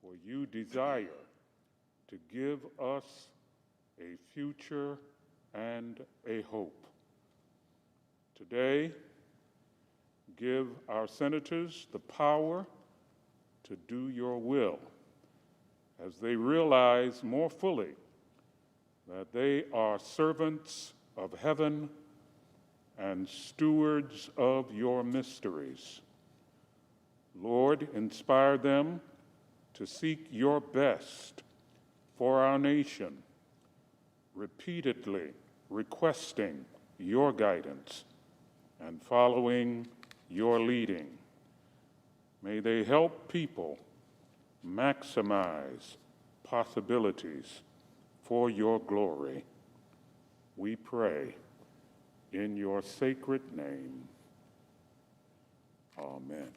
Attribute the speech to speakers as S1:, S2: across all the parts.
S1: for you desire to give us a future and a hope. Today, give our senators the power to do your will as they realize more fully that they are servants of heaven and stewards of your mysteries. Lord, inspire them to seek your best for our nation, repeatedly requesting your guidance and following your leading. May they help people maximize possibilities for your glory. We pray in your sacred name. Amen.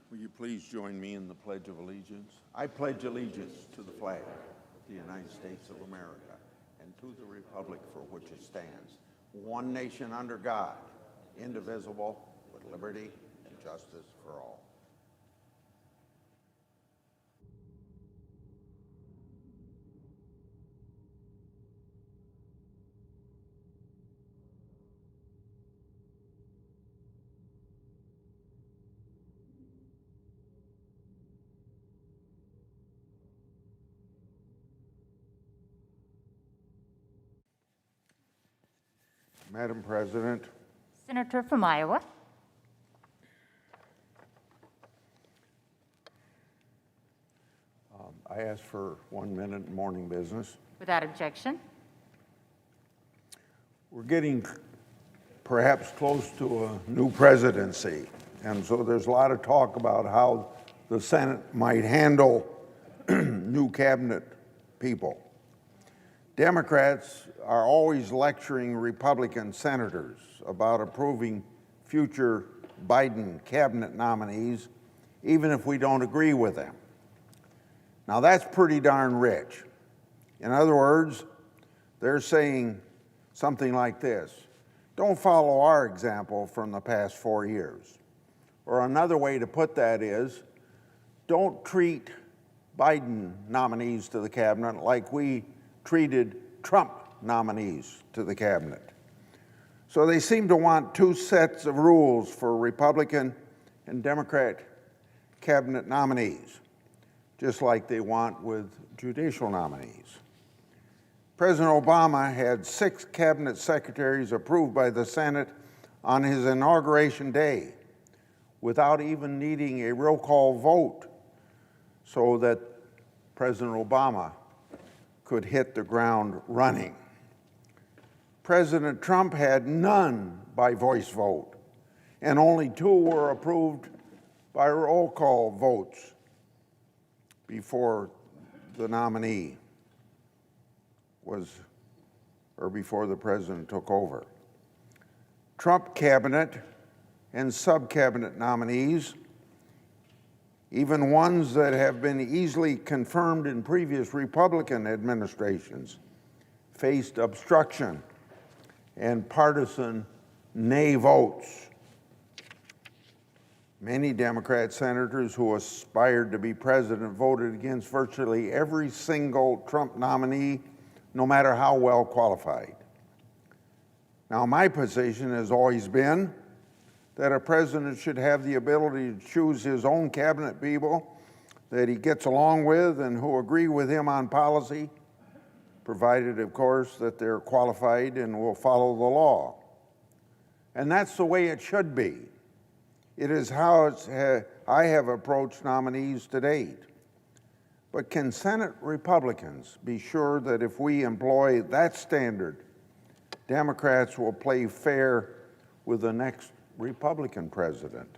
S2: Will you please join me in the Pledge of Allegiance? I pledge allegiance to the flag of the United States of America and to the republic for which it stands, one nation under God, indivisible, with liberty and justice for all. Madam President,
S3: Senator from Iowa.
S2: I ask for 1 minute in morning business.
S3: Without objection.
S2: We're getting perhaps close to a new presidency, and so there's a lot of talk about how the Senate might handle new cabinet people. Democrats are always lecturing Republican senators about approving future Biden cabinet nominees, even if we don't agree with them. Now that's pretty darn rich. In other words, they're saying something like this: don't follow our example from the past 4 years. Or another way to put that is, don't treat Biden nominees to the cabinet like we treated Trump nominees to the cabinet. So they seem to want two sets of rules for Republican and Democrat cabinet nominees, just like they want with judicial nominees. President Obama had 6 cabinet secretaries approved by the Senate on his inauguration day without even needing a roll call vote, so that President Obama could hit the ground running. President Trump had none by voice vote, and only 2 were approved by roll call votes before the nominee was, or before the president took over. Trump cabinet and sub-cabinet nominees, even ones that have been easily confirmed in previous Republican administrations, faced obstruction and partisan nay votes. Many Democrat senators who aspired to be president voted against virtually every single Trump nominee, no matter how well qualified. Now, my position has always been that a president should have the ability to choose his own cabinet people that he gets along with and who agree with him on policy, provided, of course, that they're qualified and will follow the law. And that's the way it should be. It is how I have approached nominees to date. But can Senate Republicans be sure that if we employ that standard, Democrats will play fair with the next Republican president?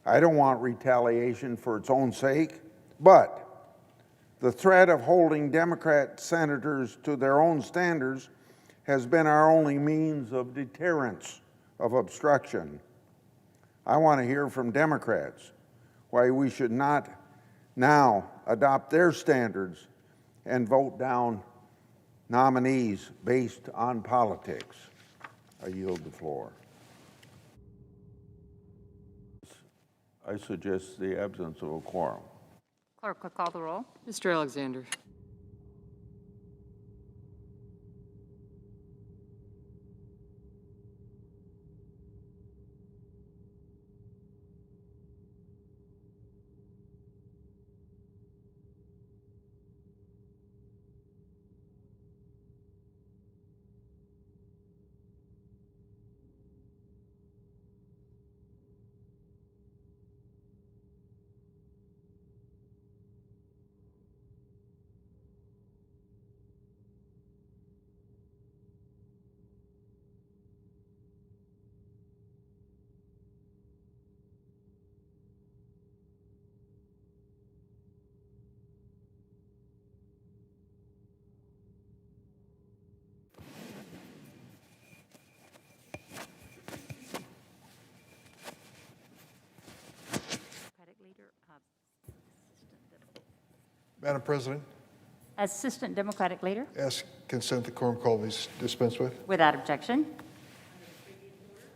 S2: I don't want retaliation for its own sake, but the threat of holding Democrat senators to their own standards has been our only means of deterrence of obstruction. I want to hear from Democrats why we should not now adopt their standards and vote down nominees based on politics. I yield the floor. I suggest the absence of a quorum.
S3: Clerk will call the roll.
S4: Mr. Alexander.
S3: Democratic Leader,
S5: Madam President,
S3: Assistant Democratic Leader,
S5: ask consent the quorum call be dispensed with.
S3: without objection.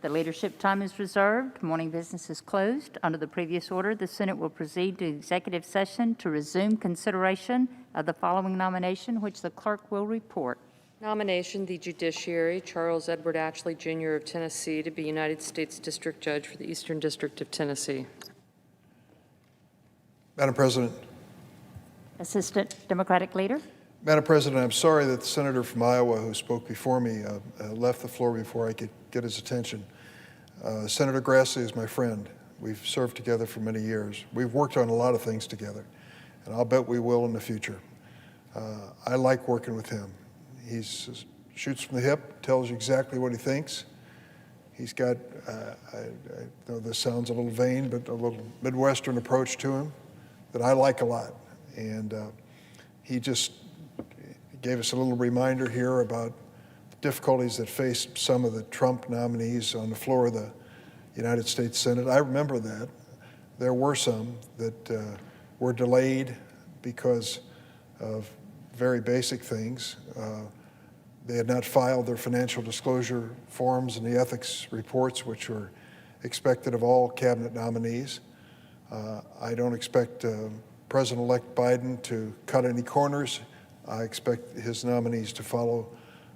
S3: The leadership time is reserved. Morning business is closed. Under the previous order, the Senate will proceed to executive session to resume consideration of the following nomination, which the clerk will report.
S4: Nomination, the Judiciary, Charles Edward Ashley, Jr. of Tennessee, to be United States District Judge for the Eastern District of Tennessee.
S5: Madam President,
S3: Assistant Democratic Leader,
S5: Madam President, I'm sorry that the senator from Iowa who spoke before me left the floor before I could get his attention. Senator Grassley is my friend. We've served together for many years. We've worked on a lot of things together, and I'll bet we will in the future. I like working with him. He shoots from the hip, tells you exactly what he thinks. He's got, I know this sounds a little vain, but a little Midwestern approach to him that I like a lot. And he just gave us a little reminder here about the difficulties that faced some of the Trump nominees on the floor of the United States Senate. I remember that. There were some that were delayed because of very basic things. They had not filed their financial disclosure forms and the ethics reports, which were expected of all cabinet nominees. I don't expect President-elect Biden to cut any corners. I expect his nominees to follow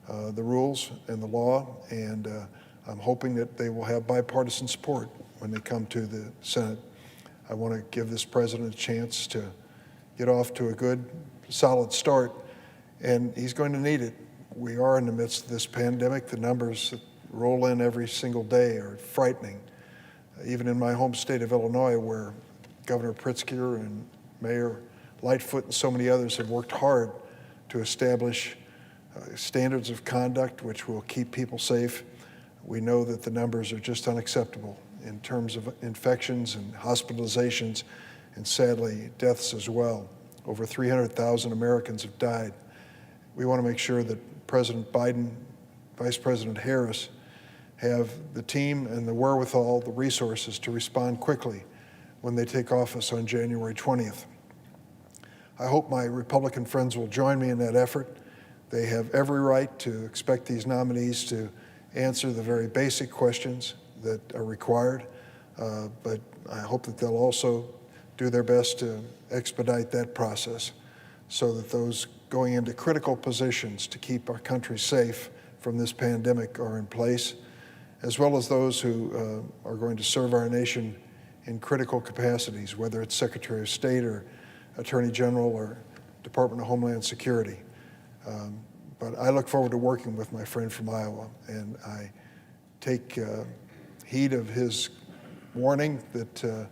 S5: the rules and the law, and I'm hoping that they will have bipartisan support when they come to the Senate. I want to give this president a chance to get off to a good, solid start, and he's going to need it. We are in the midst of this pandemic. The numbers that roll in every single day are frightening. Even in my home state of Illinois, where Governor Pritzker and Mayor Lightfoot and so many others have worked hard to establish standards of conduct which will keep people safe, we know that the numbers are just unacceptable in terms of infections and hospitalizations and sadly deaths as well. Over 300,000 Americans have died. We want to make sure that President Biden, Vice President Harris have the team and the wherewithal, the resources to respond quickly when they take office on January 20th. I hope my Republican friends will join me in that effort. They have every right to expect these nominees to answer the very basic questions that are required, but I hope that they'll also do their best to expedite that process so that those going into critical positions to keep our country safe from this pandemic are in place, as well as those who are going to serve our nation in critical capacities, whether it's Secretary of State or Attorney General or Department of Homeland Security. But I look forward to working with my friend from Iowa, and I take heed of his warning that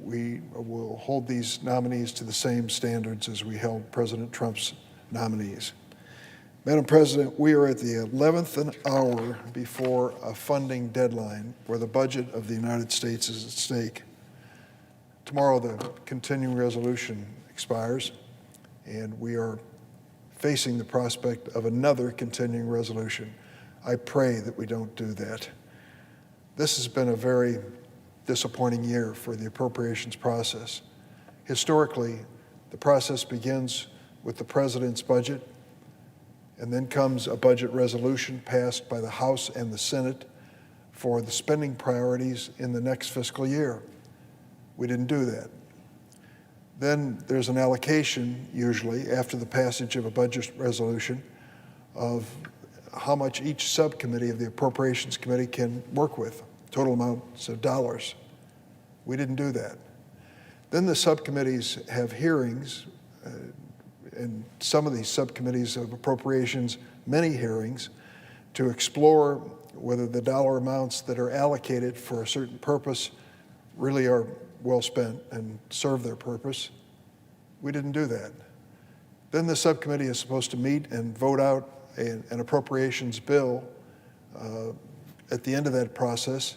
S5: we will hold these nominees to the same standards as we held President Trump's nominees. Madam President, we are at the 11th hour before a funding deadline where the budget of the United States is at stake. Tomorrow, the continuing resolution expires, and we are facing the prospect of another continuing resolution. I pray that we don't do that. This has been a very disappointing year for the appropriations process. Historically, the process begins with the president's budget, and then comes a budget resolution passed by the House and the Senate for the spending priorities in the next fiscal year. We didn't do that. Then there's an allocation, usually, after the passage of a budget resolution, of how much each subcommittee of the Appropriations Committee can work with, total amounts of dollars. We didn't do that. Then the subcommittees have hearings, and some of these subcommittees of appropriations, many hearings, to explore whether the dollar amounts that are allocated for a certain purpose really are well spent and serve their purpose. We didn't do that. Then the subcommittee is supposed to meet and vote out an appropriations bill at the end of that process,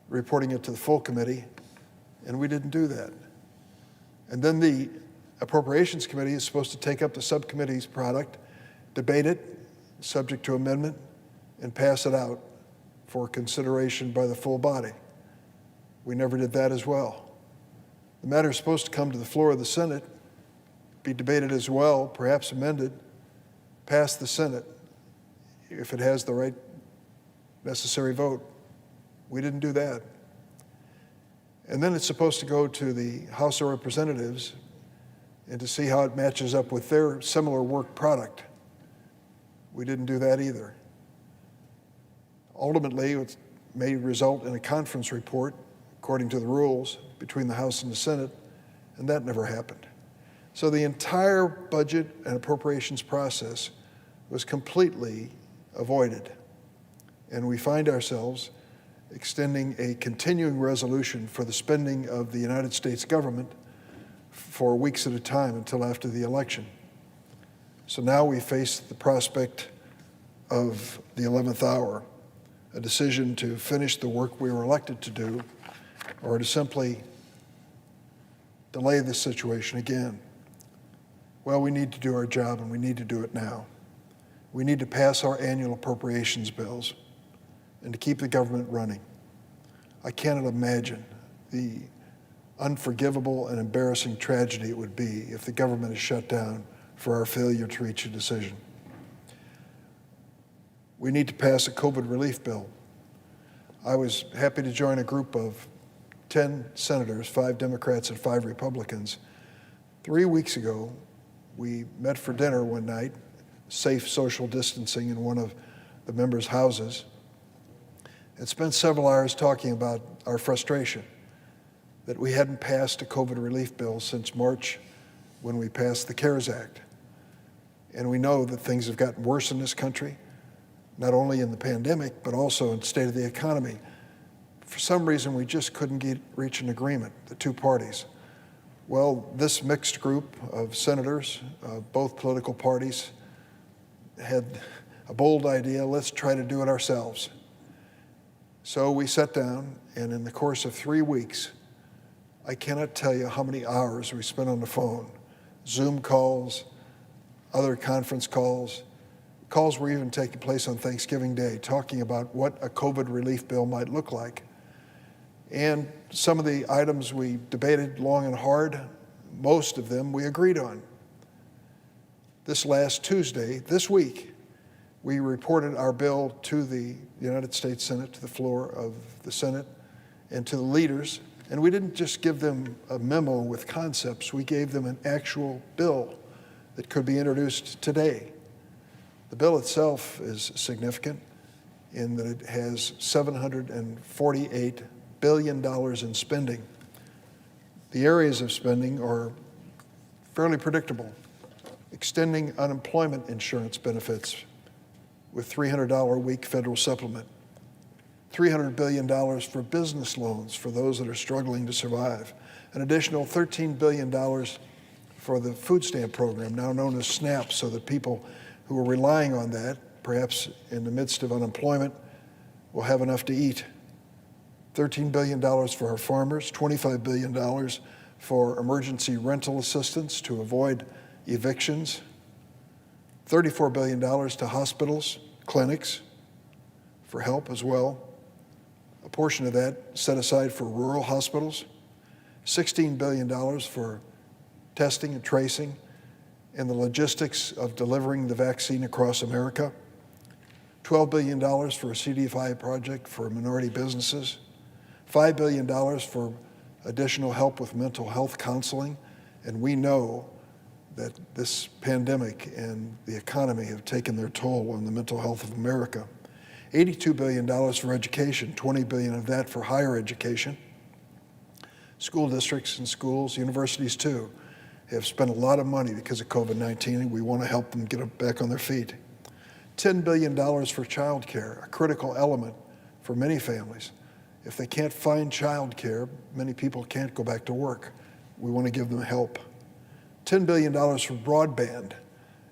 S5: reporting it to the full committee, and we didn't do that. And then the Appropriations Committee is supposed to take up the subcommittee's product, debate it, subject to amendment, and pass it out for consideration by the full body. We never did that as well. The matter is supposed to come to the floor of the Senate, be debated as well, perhaps amended, pass the Senate if it has the right necessary vote. We didn't do that. And then it's supposed to go to the House of Representatives and to see how it matches up with their similar work product. We didn't do that either. Ultimately, it may result in a conference report, according to the rules, between the House and the Senate, and that never happened. So the entire budget and appropriations process was completely avoided. And we find ourselves extending a continuing resolution for the spending of the United States government for weeks at a time until after the election. So now we face the prospect of the 11th hour, a decision to finish the work we were elected to do, or to simply delay this situation again. Well, we need to do our job, and we need to do it now. We need to pass our annual appropriations bills and to keep the government running. I cannot imagine the unforgivable and embarrassing tragedy it would be if the government is shut down for our failure to reach a decision. We need to pass a COVID relief bill. I was happy to join a group of 10 senators, 5 Democrats and 5 Republicans. 3 weeks ago, we met for dinner one night, safe social distancing in one of the members' houses, and spent several hours talking about our frustration that we hadn't passed a COVID relief bill since March when we passed the CARES Act. And we know that things have gotten worse in this country, not only in the pandemic, but also in the state of the economy. For some reason, we just couldn't reach an agreement, the two parties. Well, this mixed group of senators, both political parties, had a bold idea: let's try to do it ourselves. So we sat down, and in the course of 3 weeks, I cannot tell you how many hours we spent on the phone, Zoom calls, other conference calls. Calls were even taking place on Thanksgiving Day, talking about what a COVID relief bill might look like. And some of the items we debated long and hard, most of them we agreed on. This last Tuesday, this week, we reported our bill to the United States Senate, to the floor of the Senate, and to the leaders. And we didn't just give them a memo with concepts, we gave them an actual bill that could be introduced today. The bill itself is significant in that it has $748 billion in spending. The areas of spending are fairly predictable. Extending unemployment insurance benefits with $300 a week federal supplement. $300 billion for business loans for those that are struggling to survive. An additional $13 billion for the food stamp program, now known as SNAP, so that people who are relying on that, perhaps in the midst of unemployment, will have enough to eat. $13 billion for our farmers, $25 billion for emergency rental assistance to avoid evictions, $34 billion to hospitals, clinics for help as well. A portion of that set aside for rural hospitals, $16 billion for testing and tracing and the logistics of delivering the vaccine across America, $12 billion for a CDFI project for minority businesses, $5 billion for additional help with mental health counseling, and we know that this pandemic and the economy have taken their toll on the mental health of America. $82 billion for education, $20 billion of that for higher education. School districts and schools, universities too, have spent a lot of money because of COVID-19, and we want to help them get back on their feet. $10 billion for child care, a critical element for many families. If they can't find child care, many people can't go back to work. We want to give them help. $10 billion for broadband.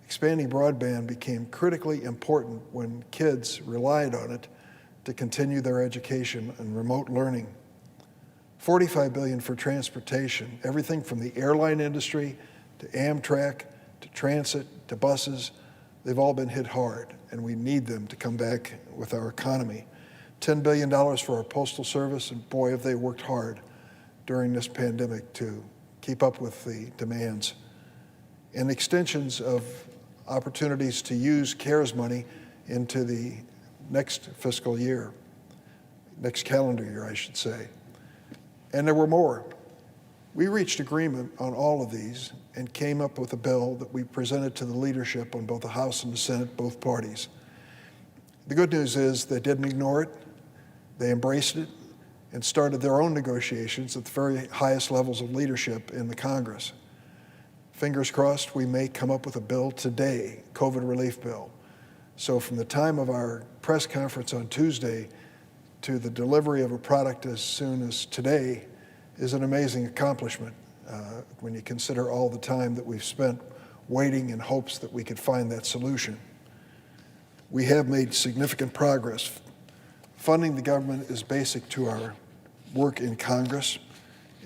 S5: Expanding broadband became critically important when kids relied on it to continue their education and remote learning. $45 billion for transportation, everything from the airline industry to Amtrak to transit to buses. They've all been hit hard, and we need them to come back with our economy. $10 billion for our Postal Service, and boy, have they worked hard during this pandemic to keep up with the demands. And extensions of opportunities to use CARES money into the next fiscal year, next calendar year, I should say. And there were more. We reached agreement on all of these and came up with a bill that we presented to the leadership on both the House and the Senate, both parties. The good news is they didn't ignore it. They embraced it and started their own negotiations at the very highest levels of leadership in the Congress. Fingers crossed, we may come up with a bill today, COVID relief bill. So from the time of our press conference on Tuesday to the delivery of a product as soon as today is an amazing accomplishment when you consider all the time that we've spent waiting in hopes that we could find that solution. We have made significant progress. Funding the government is basic to our work in Congress,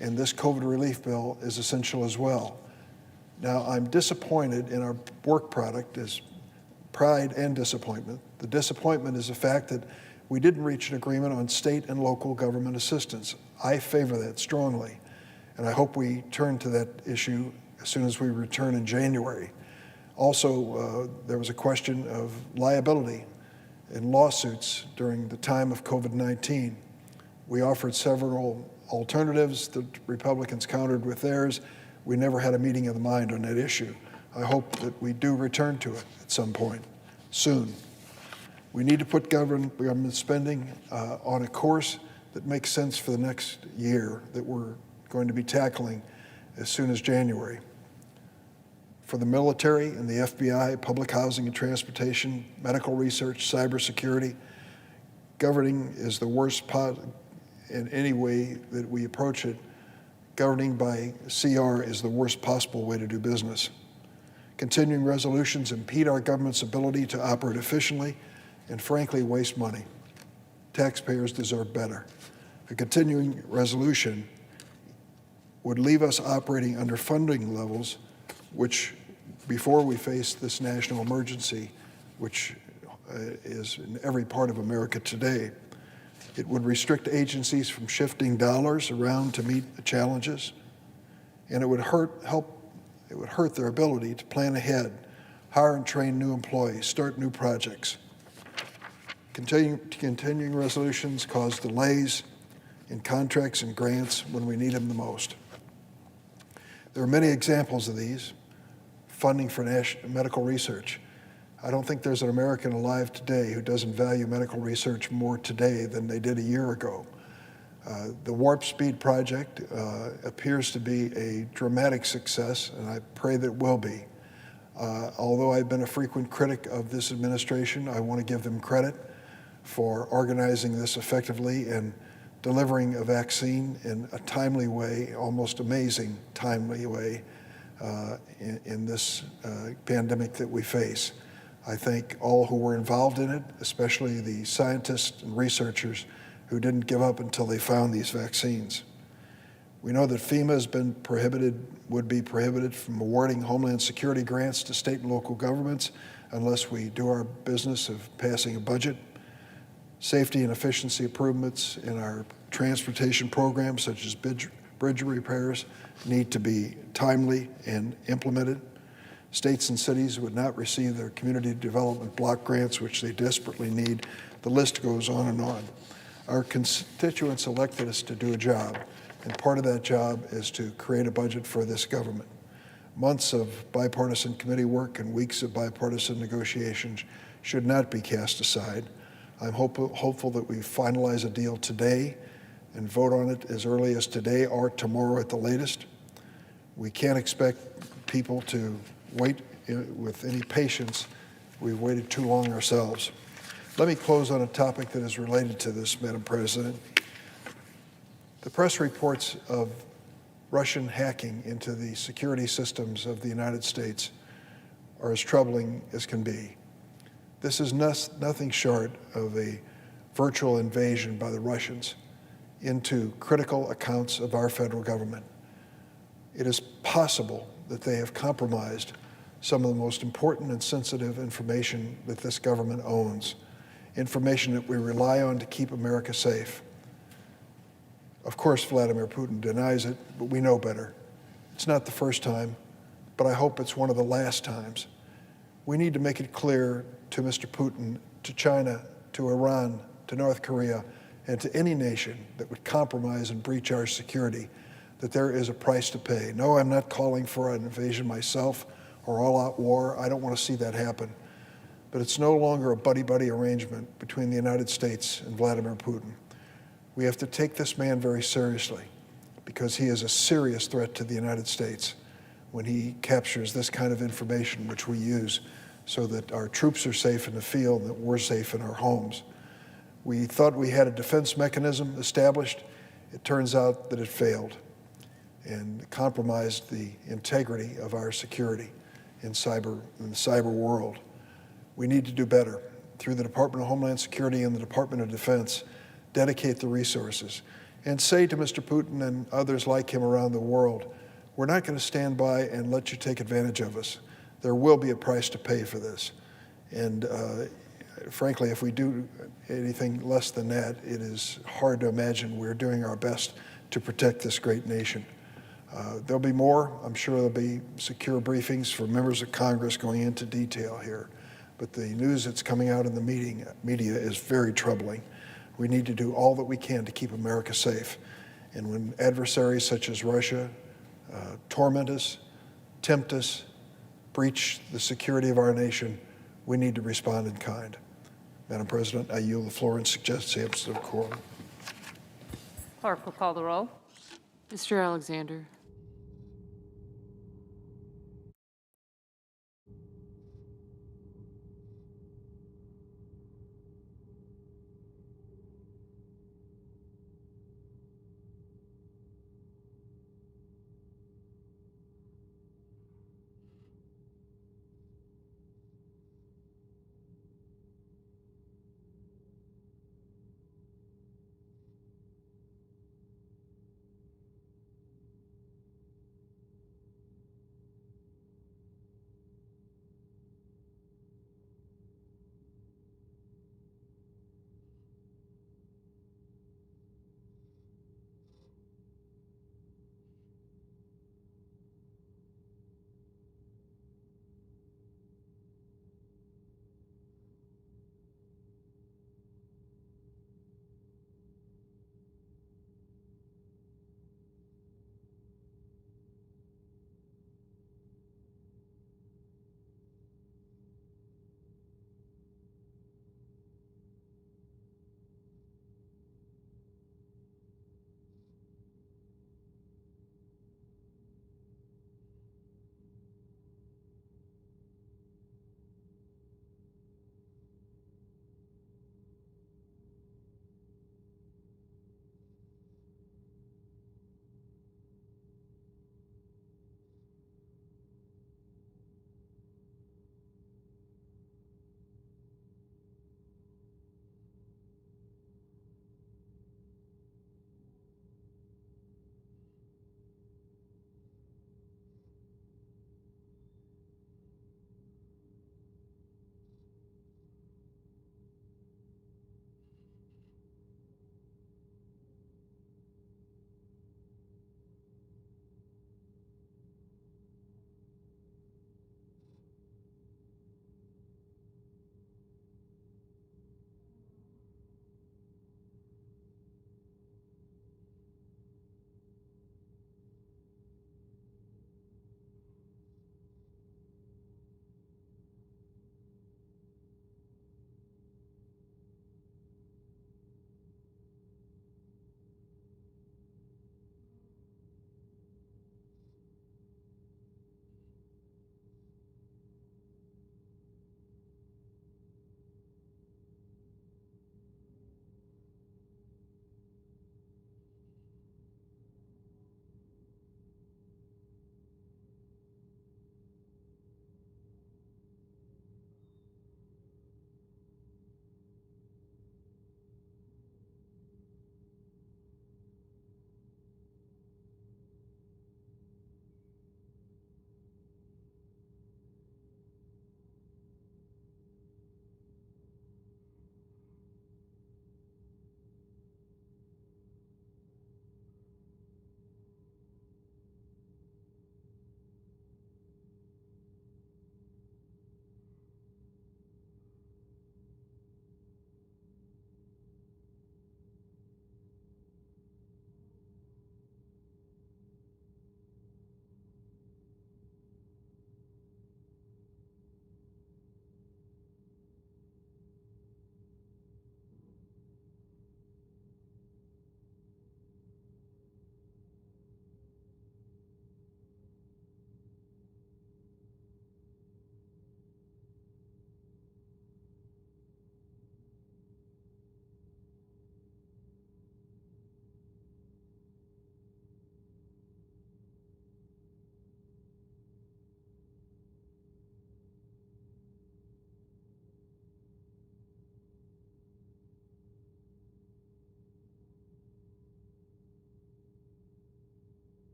S5: and this COVID relief bill is essential as well. Now, I'm disappointed in our work product as pride and disappointment. The disappointment is the fact that we didn't reach an agreement on state and local government assistance. I favor that strongly, and I hope we turn to that issue as soon as we return in January. Also, there was a question of liability in lawsuits during the time of COVID-19. We offered several alternatives. The Republicans countered with theirs. We never had a meeting of the mind on that issue. I hope that we do return to it at some point, soon. We need to put government spending on a course that makes sense for the next year that we're going to be tackling as soon as January. For the military and the FBI, public housing and transportation, medical research, cybersecurity, governing is the worst in any way that we approach it. Governing by CR is the worst possible way to do business. Continuing resolutions impede our government's ability to operate efficiently and frankly waste money. Taxpayers deserve better. A continuing resolution would leave us operating under funding levels which, before we face this national emergency, which is in every part of America today. It would restrict agencies from shifting dollars around to meet the challenges, and it would hurt their ability to plan ahead, hire and train new employees, start new projects. Continuing resolutions cause delays in contracts and grants when we need them the most. There are many examples of these. Funding for medical research. I don't think there's an American alive today who doesn't value medical research more today than they did a year ago. The Warp Speed project appears to be a dramatic success, and I pray that it will be. Although I've been a frequent critic of this administration, I want to give them credit for organizing this effectively and delivering a vaccine in a timely way, almost amazing timely way in this pandemic that we face. I thank all who were involved in it, especially the scientists and researchers who didn't give up until they found these vaccines. We know that FEMA has been would be prohibited from awarding Homeland Security grants to state and local governments unless we do our business of passing a budget. Safety and efficiency improvements in our transportation programs, such as bridge repairs, need to be timely and implemented. States and cities would not receive their community development block grants, which they desperately need. The list goes on and on. Our constituents elected us to do a job, And part of that job is to create a budget for this government. Months of bipartisan committee work and weeks of bipartisan negotiations should not be cast aside. I'm hopeful that we finalize a deal today and vote on it as early as today or tomorrow at the latest. We can't expect people to wait with any patience. We've waited too long ourselves. Let me close on a topic that is related to this, Madam President. The press reports of Russian hacking into the security systems of the United States are as troubling as can be. This is nothing short of a virtual invasion by the Russians into critical accounts of our federal government. It is possible that they have compromised some of the most important and sensitive information that this government owns, information that we rely on to keep America safe. Of course, Vladimir Putin denies it, but we know better. It's not the first time, but I hope it's one of the last times. We need to make it clear to Mr. Putin, to China, to Iran, to North Korea, and to any nation that would compromise and breach our security that there is a price to pay. No, I'm not calling for an invasion myself or all-out war. I don't want to see that happen. But it's no longer a buddy-buddy arrangement between the United States and Vladimir Putin. We have to take this man very seriously because he is a serious threat to the United States when he captures this kind of information which we use so that our troops are safe in the field, that we're safe in our homes. We thought we had a defense mechanism established. It turns out that it failed and compromised the integrity of our security in the cyber world. We need to do better. Through the Department of Homeland Security and the Department of Defense, dedicate the resources and say to Mr. Putin and others like him around the world, we're not going to stand by and let you take advantage of us. There will be a price to pay for this. And frankly, if we do anything less than that, it is hard to imagine we're doing our best to protect this great nation. There'll be more. I'm sure there'll be secure briefings for members of Congress going into detail here. But the news that's coming out in the media is very troubling. We need to do all that we can to keep America safe. And when adversaries such as Russia torment us, tempt us, breach the security of our nation, we need to respond in kind. Madam President, I yield the floor and suggest the absence of quorum.
S3: Clerk will call the roll.
S4: Mr. Alexander.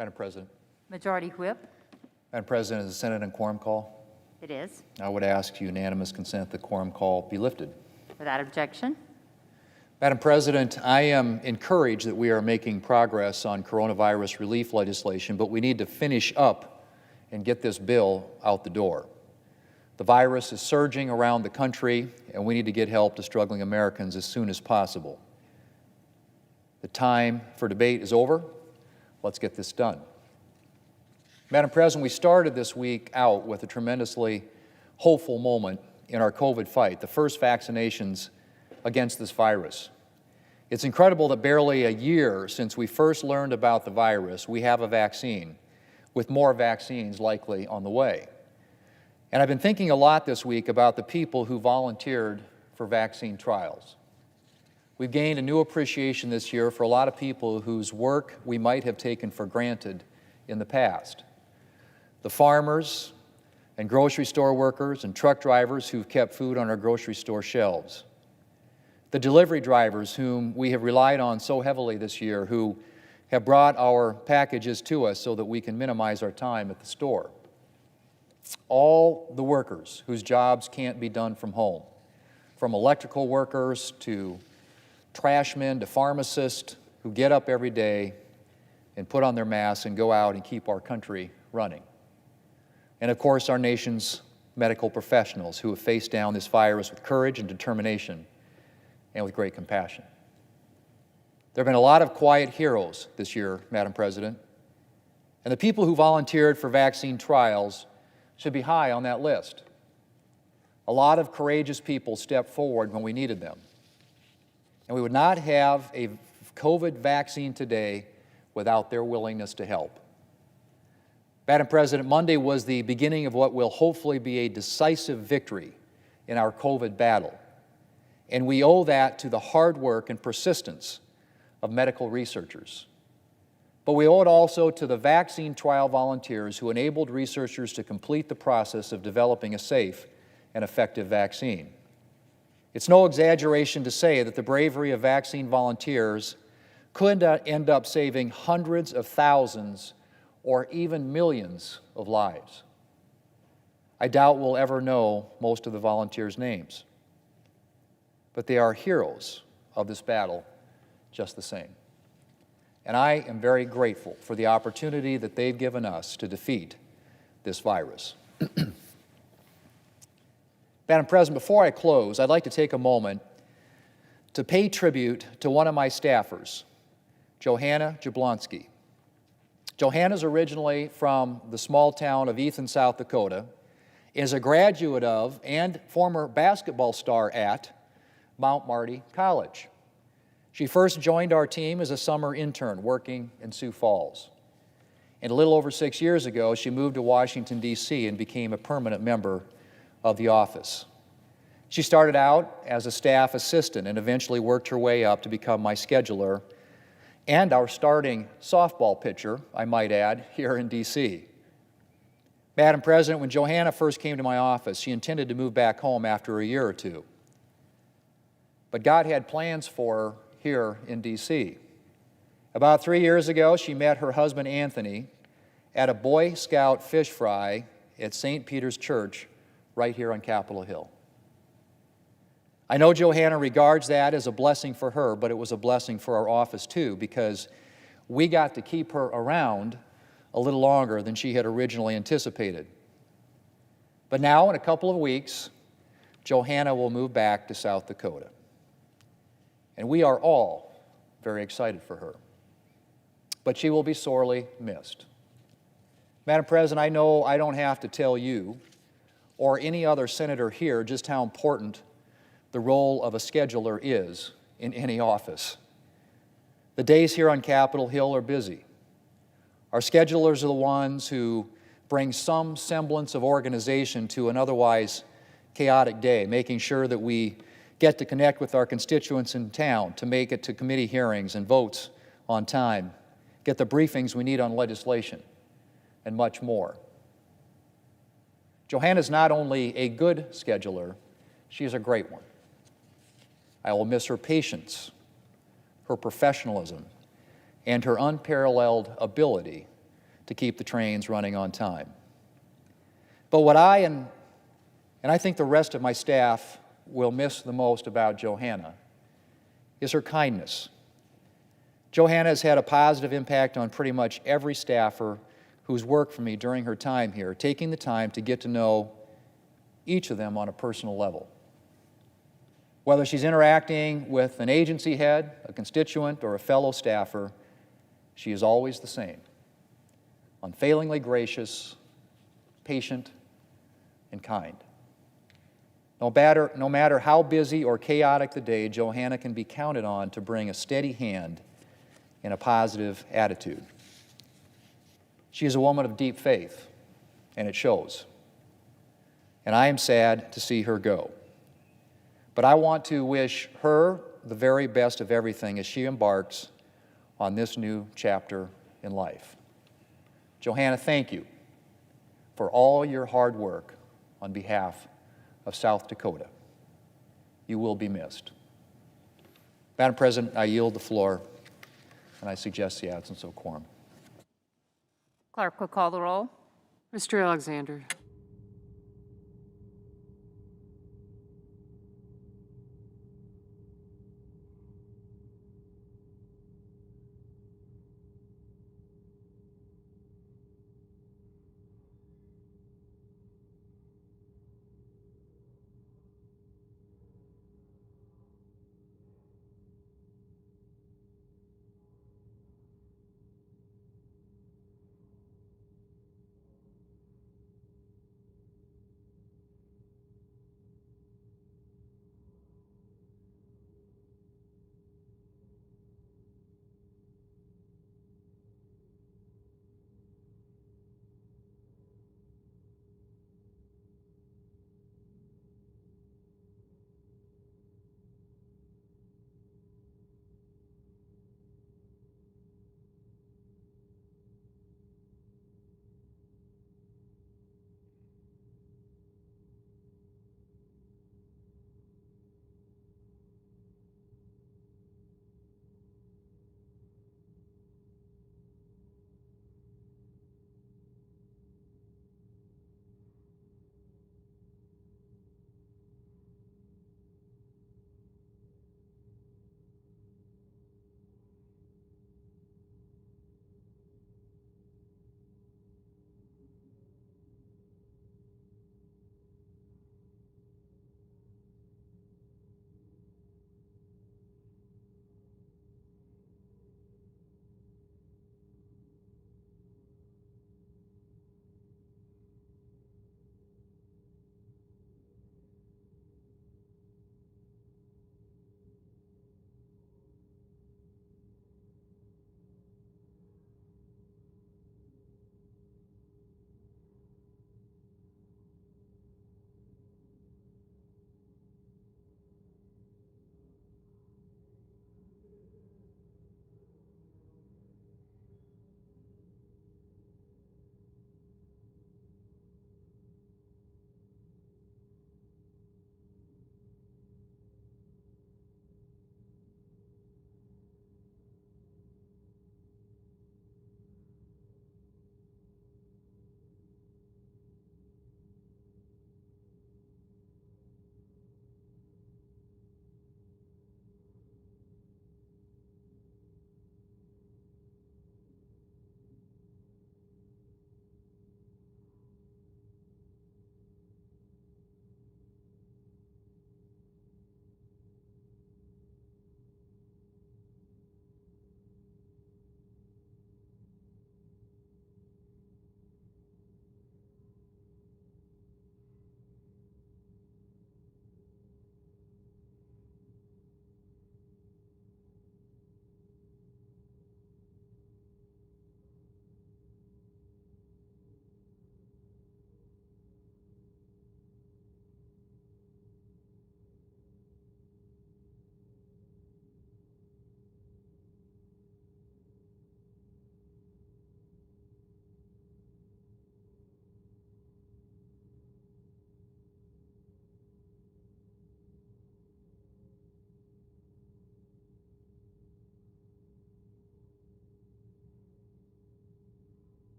S6: Madam President.
S3: Majority Whip?
S6: Madam President, is the Senate in quorum call?
S3: It is.
S6: I would ask unanimous consent that quorum call be lifted.
S3: Without objection.
S6: Madam President, I am encouraged that we are making progress on coronavirus relief legislation, but we need to finish up and get this bill out the door. The virus is surging around the country, and we need to get help to struggling Americans as soon as possible. The time for debate is over. Let's get this done. Madam President, we started this week out with a tremendously hopeful moment in our COVID fight, the first vaccinations against this virus. It's incredible that barely a year since we first learned about the virus, we have a vaccine, with more vaccines likely on the way. And I've been thinking a lot this week about the people who volunteered for vaccine trials. We've gained a new appreciation this year for a lot of people whose work we might have taken for granted in the past. The farmers and grocery store workers and truck drivers who've kept food on our grocery store shelves. The delivery drivers whom we have relied on so heavily this year, who have brought our packages to us so that we can minimize our time at the store. All the workers whose jobs can't be done from home, from electrical workers to trashmen to pharmacists who get up every day and put on their masks and go out and keep our country running. And of course, our nation's medical professionals who have faced down this virus with courage and determination and with great compassion. There have been a lot of quiet heroes this year, Madam President, and the people who volunteered for vaccine trials should be high on that list. A lot of courageous people stepped forward when we needed them. And we would not have a COVID vaccine today without their willingness to help. Madam President, Monday was the beginning of what will hopefully be a decisive victory in our COVID battle. And we owe that to the hard work and persistence of medical researchers. But we owe it also to the vaccine trial volunteers who enabled researchers to complete the process of developing a safe and effective vaccine. It's no exaggeration to say that the bravery of vaccine volunteers could end up saving hundreds of thousands or even millions of lives. I doubt we'll ever know most of the volunteers' names, but they are heroes of this battle just the same. And I am very grateful for the opportunity that they've given us to defeat this virus. Madam President, before I close, I'd like to take a moment to pay tribute to one of my staffers, Johanna Jablonski. Johanna's originally from the small town of Ethan, South Dakota, is a graduate of and former basketball star at Mount Marty College. She first joined our team as a summer intern working in Sioux Falls. And a little over 6 years ago, she moved to Washington, D.C. and became a permanent member of the office. She started out as a staff assistant and eventually worked her way up to become my scheduler and our starting softball pitcher, I might add, here in D.C. Madam President, when Johanna first came to my office, she intended to move back home after a year or two. But God had plans for her here in D.C. About 3 years ago, she met her husband, Anthony, at a Boy Scout fish fry at St. Peter's Church right here on Capitol Hill. I know Johanna regards that as a blessing for her, but it was a blessing for our office too, because we got to keep her around a little longer than she had originally anticipated. But now, in a couple of weeks, Johanna will move back to South Dakota. And we are all very excited for her. But she will be sorely missed. Madam President, I know I don't have to tell you or any other senator here just how important the role of a scheduler is in any office. The days here on Capitol Hill are busy. Our schedulers are the ones who bring some semblance of organization to an otherwise chaotic day, making sure that we get to connect with our constituents in town, to make it to committee hearings and votes on time, get the briefings we need on legislation, and much more. Johanna's not only a good scheduler, she is a great one. I will miss her patience, her professionalism, and her unparalleled ability to keep the trains running on time. But what I think the rest of my staff will miss the most about Johanna is her kindness. Johanna has had a positive impact on pretty much every staffer who's worked for me during her time here, taking the time to get to know each of them on a personal level. Whether she's interacting with an agency head, a constituent, or a fellow staffer, she is always the same: unfailingly gracious, patient, and kind. No matter how busy or chaotic the day, Johanna can be counted on to bring a steady hand and a positive attitude. She is a woman of deep faith, and it shows. And I am sad to see her go. But I want to wish her the very best of everything as she embarks on this new chapter in life. Johanna, thank you for all your hard work on behalf of South Dakota. You will be missed. Madam President, I yield the floor, and I suggest the absence of quorum.
S3: Clerk will call the roll.
S4: Mr. Alexander.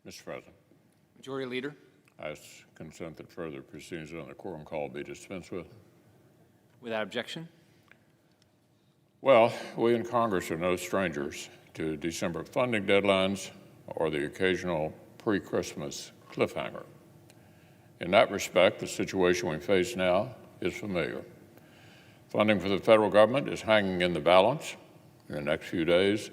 S7: Mr. President,
S8: Majority Leader.
S7: I ask consent that further proceedings on the quorum call be dispensed with.
S8: Without objection.
S7: Well, we in Congress are no strangers to December funding deadlines or the occasional pre-Christmas cliffhanger. In that respect, the situation we face now is familiar. Funding for the federal government is hanging in the balance. In the next few days,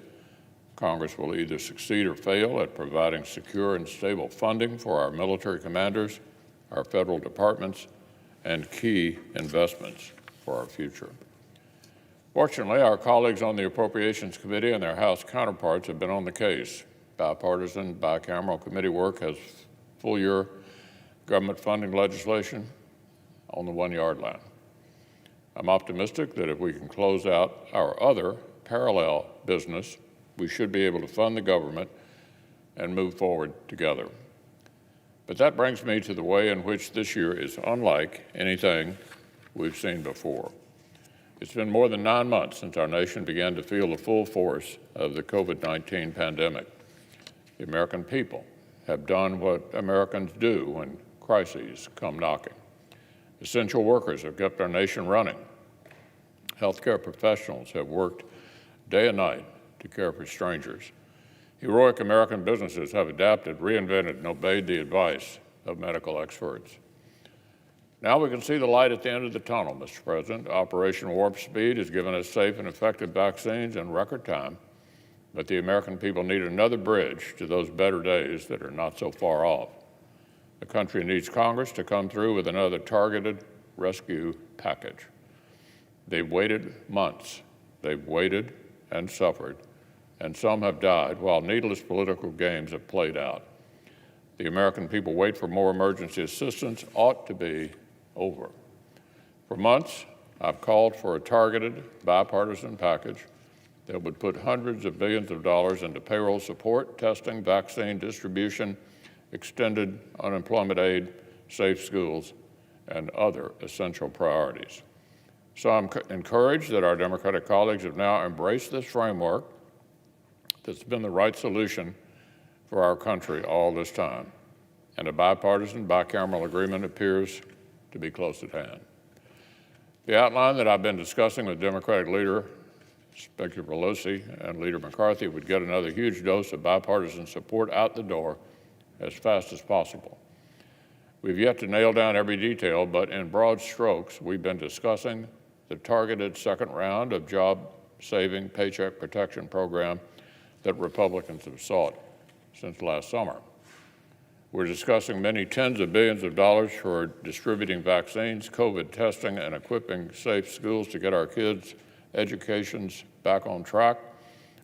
S7: Congress will either succeed or fail at providing secure and stable funding for our military commanders, our federal departments, and key investments for our future. Fortunately, our colleagues on the Appropriations Committee and their House counterparts have been on the case. Bipartisan, bicameral committee work has full-year government funding legislation on the 1-yard line. I'm optimistic that if we can close out our other parallel business, we should be able to fund the government and move forward together. But that brings me to the way in which this year is unlike anything we've seen before. It's been more than 9 months since our nation began to feel the full force of the COVID-19 pandemic. The American people have done what Americans do when crises come knocking. Essential workers have kept our nation running. Healthcare professionals have worked day and night to care for strangers. Heroic American businesses have adapted, reinvented, and obeyed the advice of medical experts. Now we can see the light at the end of the tunnel, Mr. President. Operation Warp Speed has given us safe and effective vaccines in record time, but the American people need another bridge to those better days that are not so far off. The country needs Congress to come through with another targeted rescue package. They've waited months. They've waited and suffered, and some have died while needless political games have played out. The American people wait for more emergency assistance ought to be over. For months, I've called for a targeted bipartisan package that would put hundreds of billions of dollars into payroll support, testing, vaccine distribution, extended unemployment aid, safe schools, and other essential priorities. So I'm encouraged that our Democratic colleagues have now embraced this framework that's been the right solution for our country all this time, and a bipartisan, bicameral agreement appears to be close at hand. The outline that I've been discussing with Democratic leader Speaker Pelosi and Leader McCarthy would get another huge dose of bipartisan support out the door as fast as possible. We've yet to nail down every detail, but in broad strokes, we've been discussing the targeted second round of job-saving Paycheck Protection Program that Republicans have sought since last summer. We're discussing many tens of billions of dollars for distributing vaccines, COVID testing, and equipping safe schools to get our kids' educations back on track.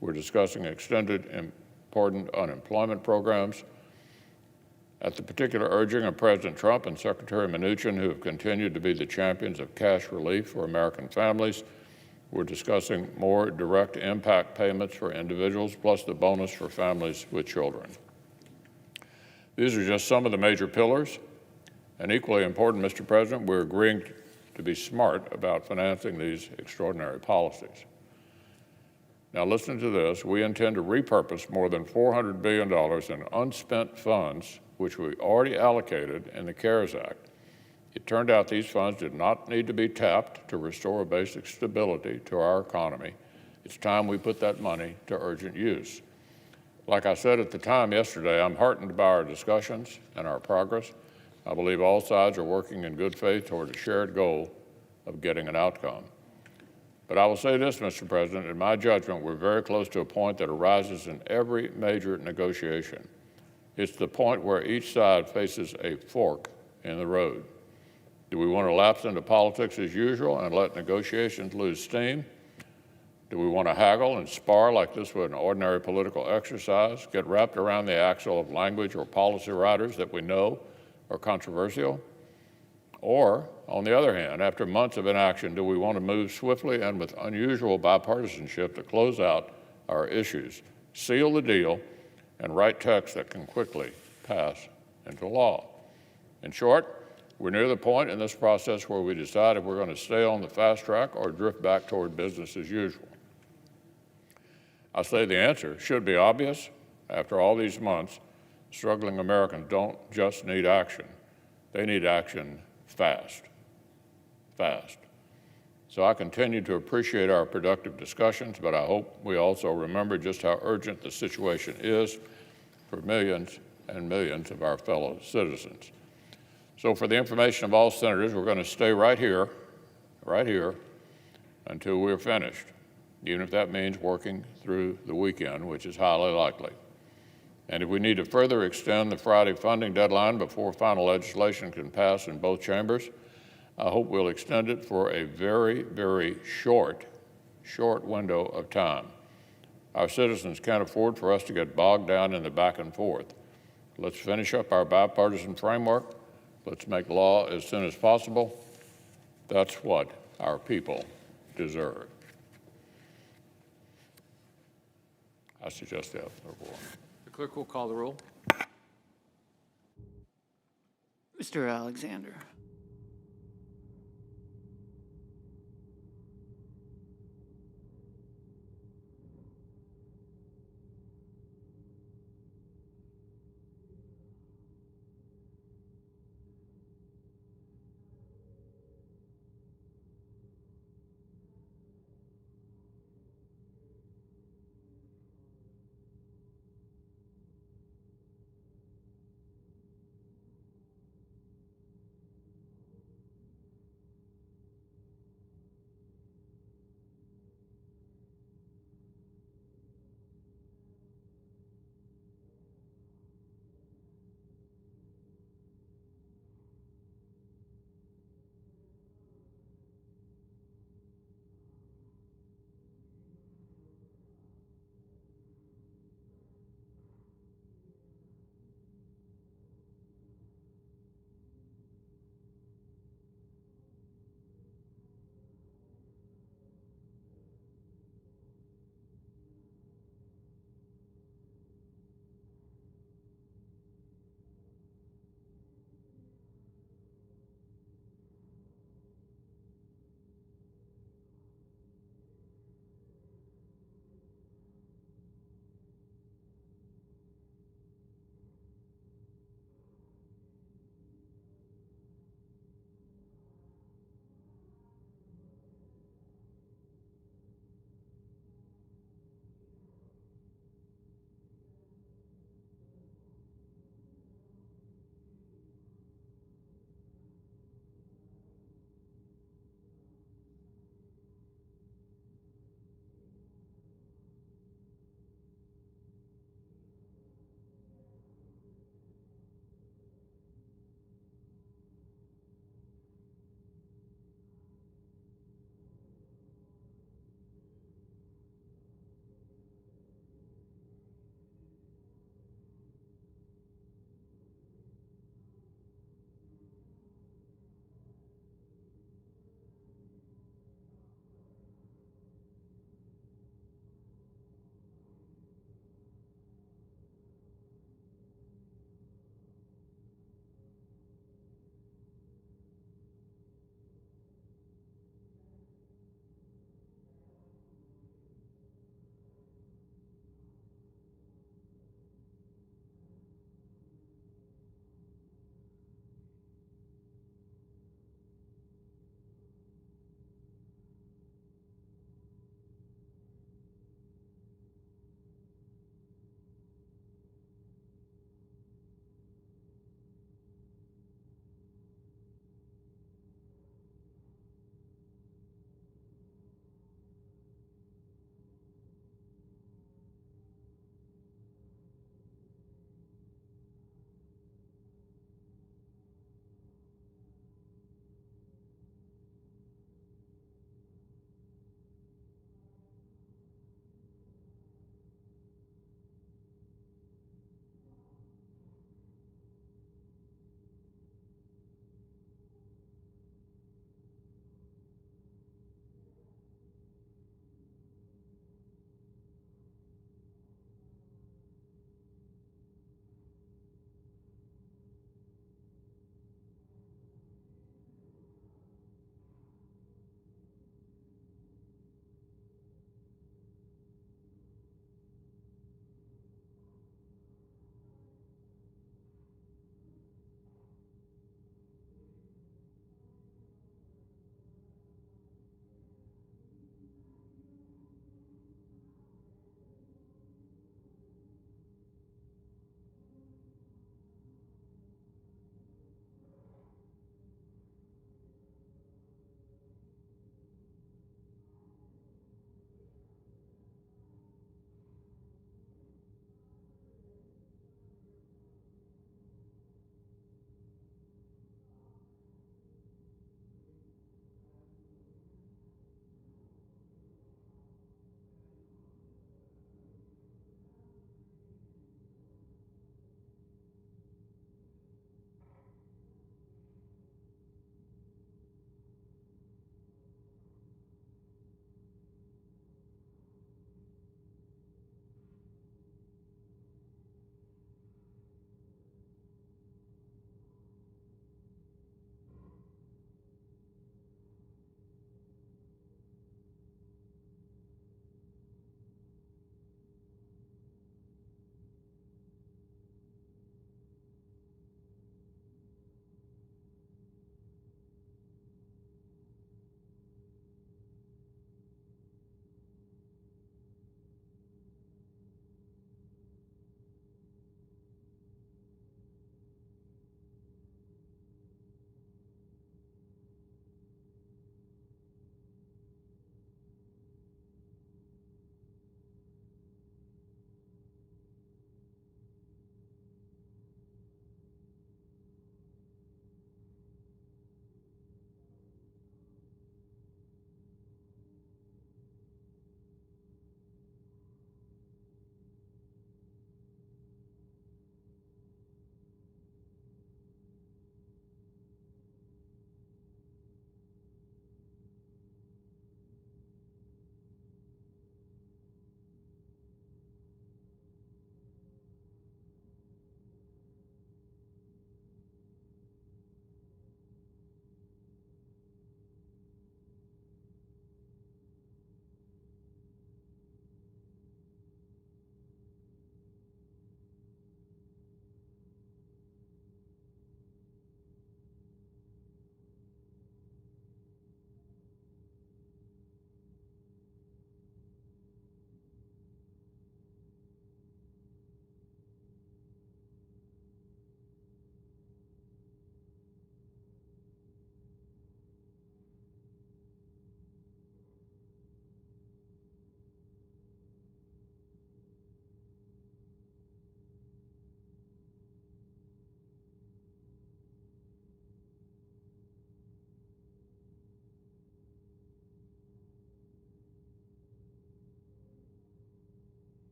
S7: We're discussing extended important unemployment programs. At the particular urging of President Trump and Secretary Mnuchin, who have continued to be the champions of cash relief for American families, we're discussing more direct impact payments for individuals, plus the bonus for families with children. These are just some of the major pillars, and equally important, Mr. President, we're agreeing to be smart about financing these extraordinary policies. Now listen to this. We intend to repurpose more than $400 billion in unspent funds, which we already allocated in the CARES Act. It turned out these funds did not need to be tapped to restore basic stability to our economy. It's time we put that money to urgent use. Like I said at the time yesterday, I'm heartened by our discussions and our progress. I believe all sides are working in good faith toward a shared goal of getting an outcome. But I will say this, Mr. President, in my judgment, we're very close to a point that arises in every major negotiation. It's the point where each side faces a fork in the road. Do we want to lapse into politics as usual and let negotiations lose steam? Do we want to haggle and spar like this was an ordinary political exercise, get wrapped around the axle of language or policy riders that we know are controversial? Or, on the other hand, after months of inaction, do we want to move swiftly and with unusual bipartisanship to close out our issues, seal the deal, and write text that can quickly pass into law? In short, we're near the point in this process where we decide if we're going to stay on the fast track or drift back toward business as usual. I say the answer should be obvious. After all these months, Struggling Americans don't just need action. They need action fast, fast. So I continue to appreciate our productive discussions, but I hope we also remember just how urgent the situation is for millions and millions of our fellow citizens. So for the information of all senators, we're going to stay right here, until we're finished, even if that means working through the weekend, which is highly likely. And if we need to further extend the Friday funding deadline before final legislation can pass in both chambers, I hope we'll extend it for a very, very short window of time. Our citizens can't afford for us to get bogged down in the back and forth. Let's finish up our bipartisan framework. Let's make law as soon as possible. That's what our people deserve. I suggest that.
S8: The clerk will call the roll.
S9: Mr. Alexander.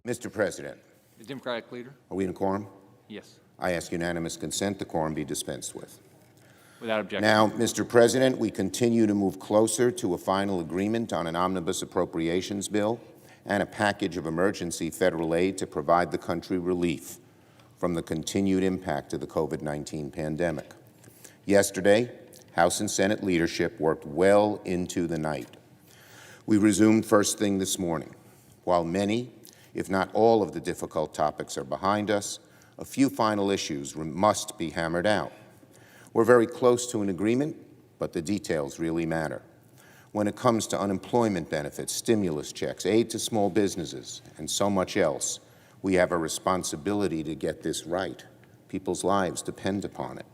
S10: Mr. President,
S8: The Democratic leader?
S10: are we in quorum?
S8: Yes,
S10: I ask unanimous consent the quorum be dispensed with.
S8: without objection.
S10: Now, Mr. President, we continue to move closer to a final agreement on an omnibus appropriations bill and a package of emergency federal aid to provide the country relief from the continued impact of the COVID-19 pandemic. Yesterday, House and Senate leadership worked well into the night. We resumed first thing this morning. While many, if not all, of the difficult topics are behind us, a few final issues must be hammered out. We're very close to an agreement, but the details really matter. When it comes to unemployment benefits, stimulus checks, aid to small businesses, and so much else, we have a responsibility to get this right. People's lives depend upon it.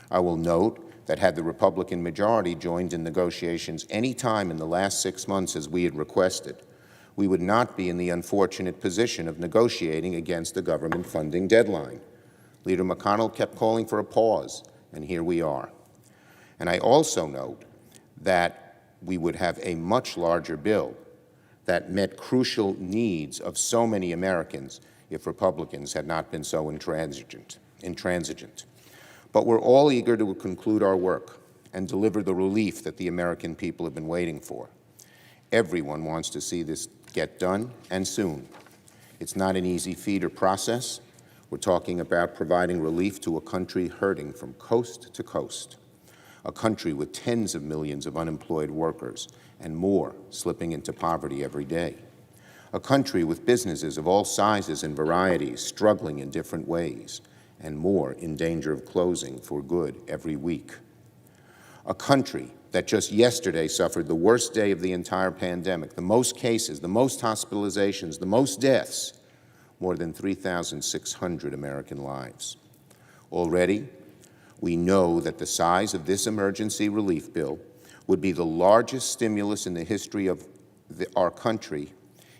S10: I will note that had the Republican majority joined in negotiations any time in the last 6 months as we had requested, we would not be in the unfortunate position of negotiating against the government funding deadline. Leader McConnell kept calling for a pause, and here we are. And I also note that we would have a much larger bill that met crucial needs of so many Americans if Republicans had not been so intransigent. But we're all eager to conclude our work and deliver the relief that the American people have been waiting for. Everyone wants to see this get done, and soon. It's not an easy feat or process. We're talking about providing relief to a country hurting from coast to coast, a country with tens of millions of unemployed workers and more slipping into poverty every day, a country with businesses of all sizes and varieties struggling in different ways, and more in danger of closing for good every week, a country that just yesterday suffered the worst day of the entire pandemic, the most cases, the most hospitalizations, the most deaths, more than 3,600 American lives. Already, we know that the size of this emergency relief bill would be the largest stimulus in the history of our country,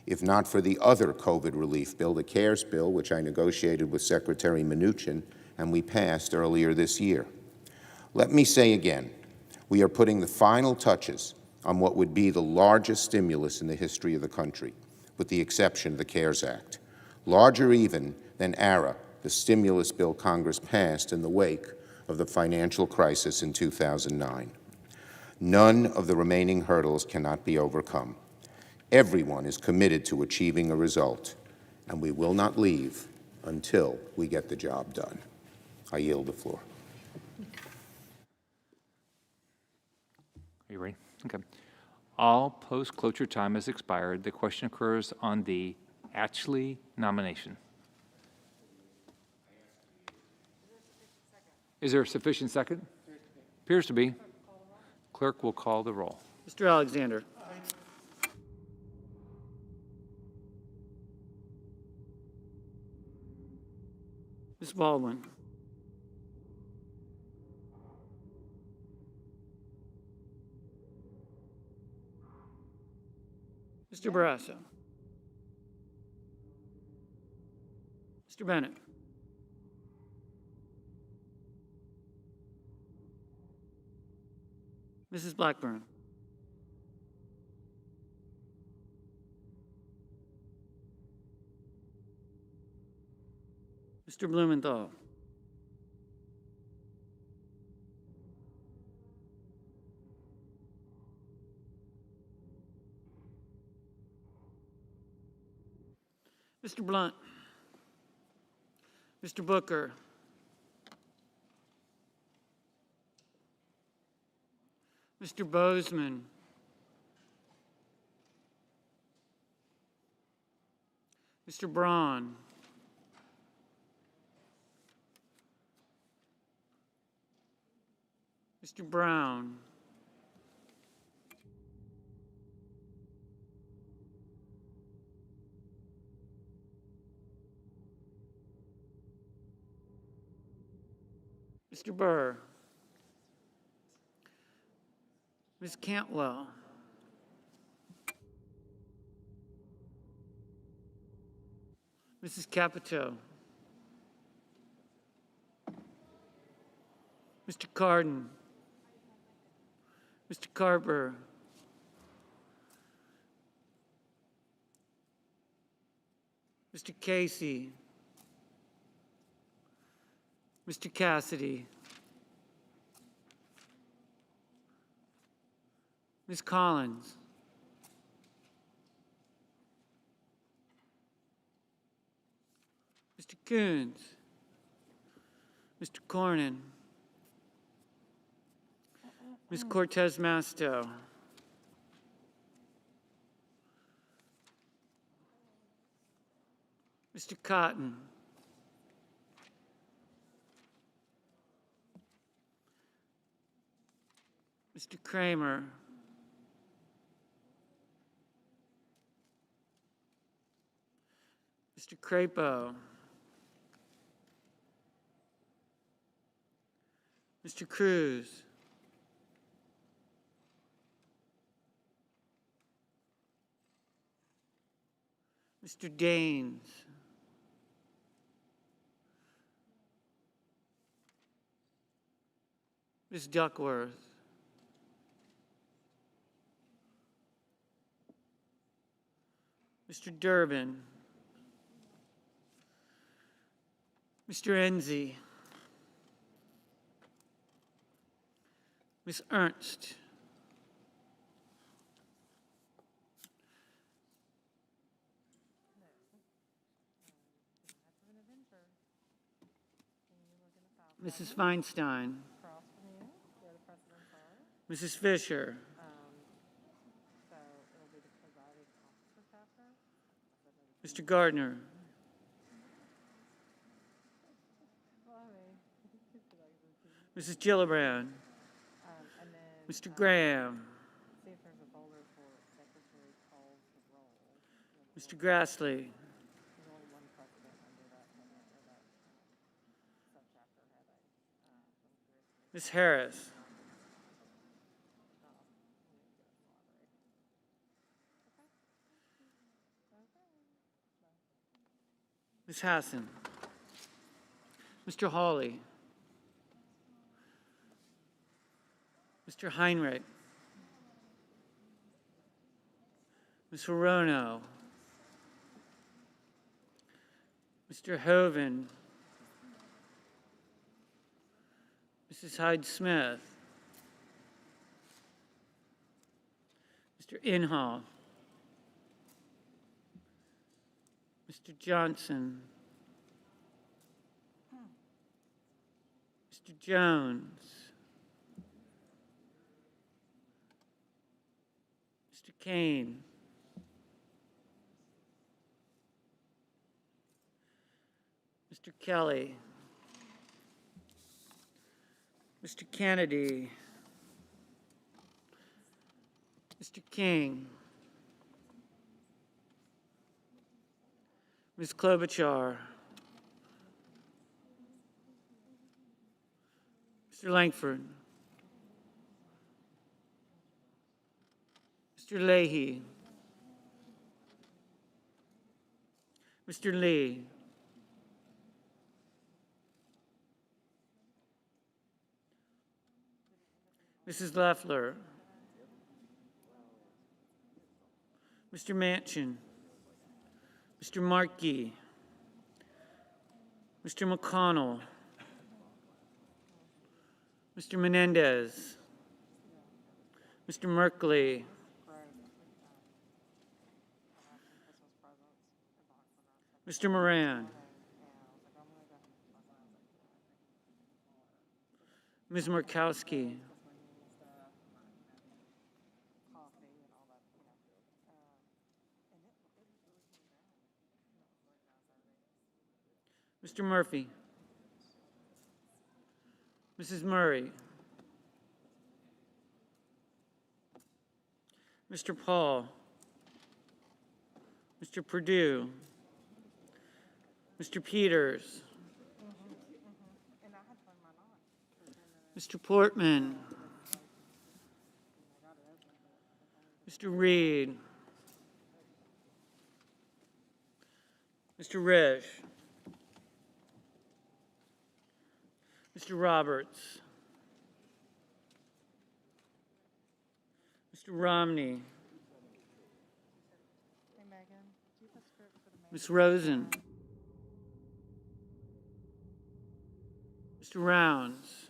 S10: if not for the other COVID relief bill, the CARES bill, which I negotiated with Secretary Mnuchin and we passed earlier this year. Let me say again, we are putting the final touches on what would be the largest stimulus in the history of the country, with the exception of the CARES Act, larger even than ARA, the stimulus bill Congress passed in the wake of the financial crisis in 2009. None of the remaining hurdles cannot be overcome. Everyone is committed to achieving a result, and we will not leave until we get the job done. I yield the floor.
S8: Are you ready? Okay. All post-cloture time has expired. The question occurs on the Ashley nomination. Is there a sufficient second? Appears to be. Clerk will call the roll.
S9: Mr. Alexander. Ms. Baldwin. Mr. Barrasso. Mr. Bennett. Mrs. Blackburn. Mr. Blumenthal. Mr. Blunt. Mr. Booker. Mr. Bozeman. Mr. Braun. Mr. Brown. Mr. Burr. Ms. Cantwell. Mrs. Capito. Mr. Cardin. Mr. Carver. Mr. Casey, Mr. Cassidy, Ms. Collins, Mr. Coons, Mr. Cornyn, Ms. Cortez Masto, Mr. Cotton, Mr. Kramer, Mr. Crapo, Mr. Cruz, Mr. Daines, Ms. Duckworth, Mr. Durbin, Mr. Enzi, Ms. Ernst, Mrs. Feinstein, Mrs. Fisher, Mr. Gardner, Mrs. Gillibrand, Mr. Graham, Mr. Grassley, Ms. Harris, Ms. Hassan, Mr. Hawley, Mr. Heinrich, Ms. Hirono, Mr. Hoven, Mrs. Hyde-Smith, Mr. Inhofe, Mr. Johnson, Mr. Jones, Mr. Kane, Mr. Kelly, Mr. Kennedy, Mr. King, Ms. Klobuchar, Mr. Langford, Mr. Leahy, Mr. Lee, Mrs. Leffler, Mr. Manchin, Mr. Markey, Mr. McConnell, Mr. Menendez, Mr. Merkley, Mr. Moran, Ms. Murkowski, Mr. Murphy, Mrs. Murray, Mr. Paul, Mr. Perdue, Mr. Peters, Mr. Portman, Mr. Reed, Mr. Risch, Mr. Roberts, Mr. Romney,
S11: Hey, Megan, keep a script for the
S9: Ms. Rosen. Mr. Rounds.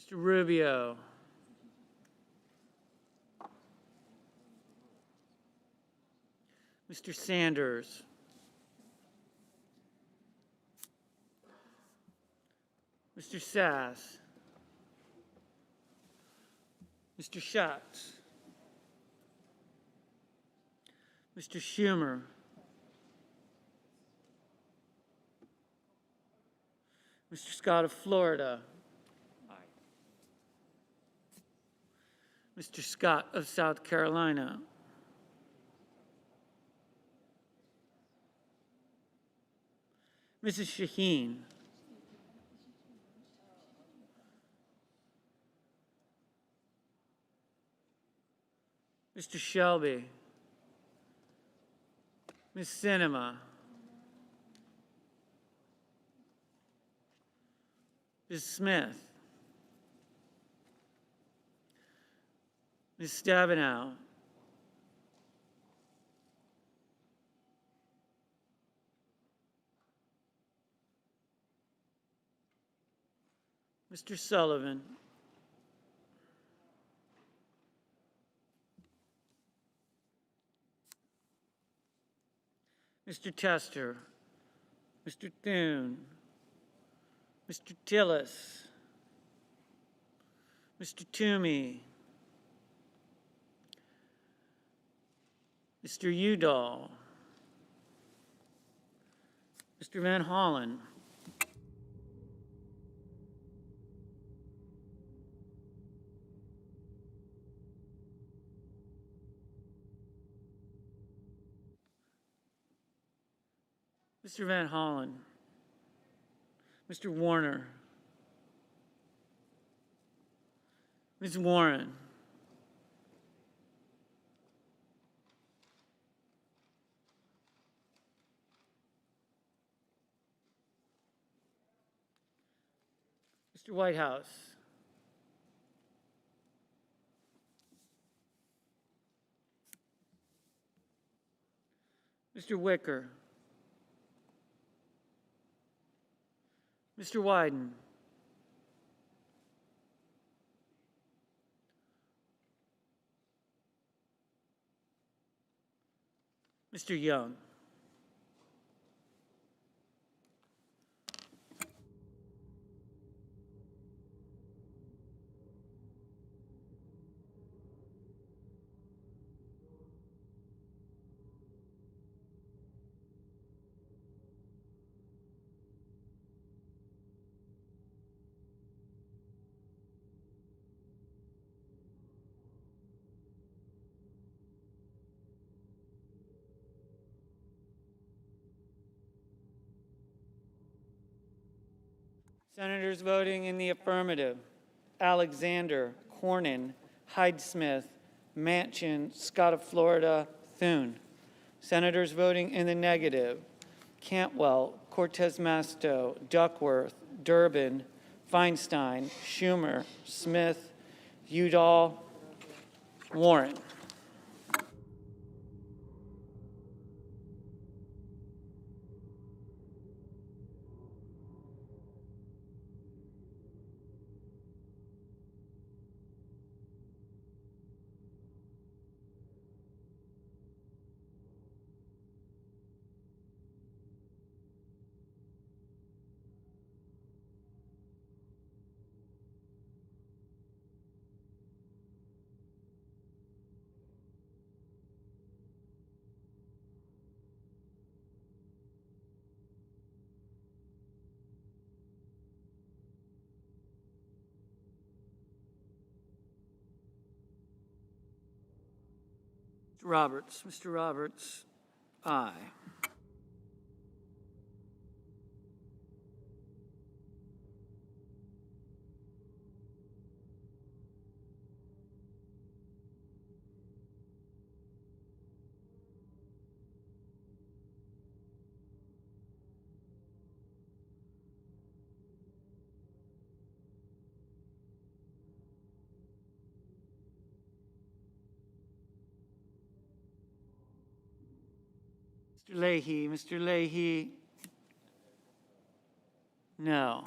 S9: Mr. Rubio. Mr. Sanders. Mr. Sass. Mr. Schatz. Mr. Schumer. Mr. Scott of Florida. Mr. Scott of South Carolina. Mrs. Shaheen. Mr. Shelby. Ms. Sinema. Ms. Smith. Ms. Stabenow. Mr. Sullivan. Mr. Tester. Mr. Thune. Mr. Tillis. Mr. Toomey. Mr. Udall. Mr. Van Hollen. Mr. Van Hollen. Mr. Warner. Ms. Warren. Mr. Whitehouse. Mr. Wicker. Mr. Wyden. Mr. Young. Senators voting in the affirmative: Alexander, Cornyn, Hyde-Smith, Manchin, Scott of Florida, Thune. Senators voting in the negative: Cantwell, Cortez Masto, Duckworth, Durbin, Feinstein, Schumer, Smith, Udall, Warren. Mr. Roberts, aye. Mr. Leahy, no.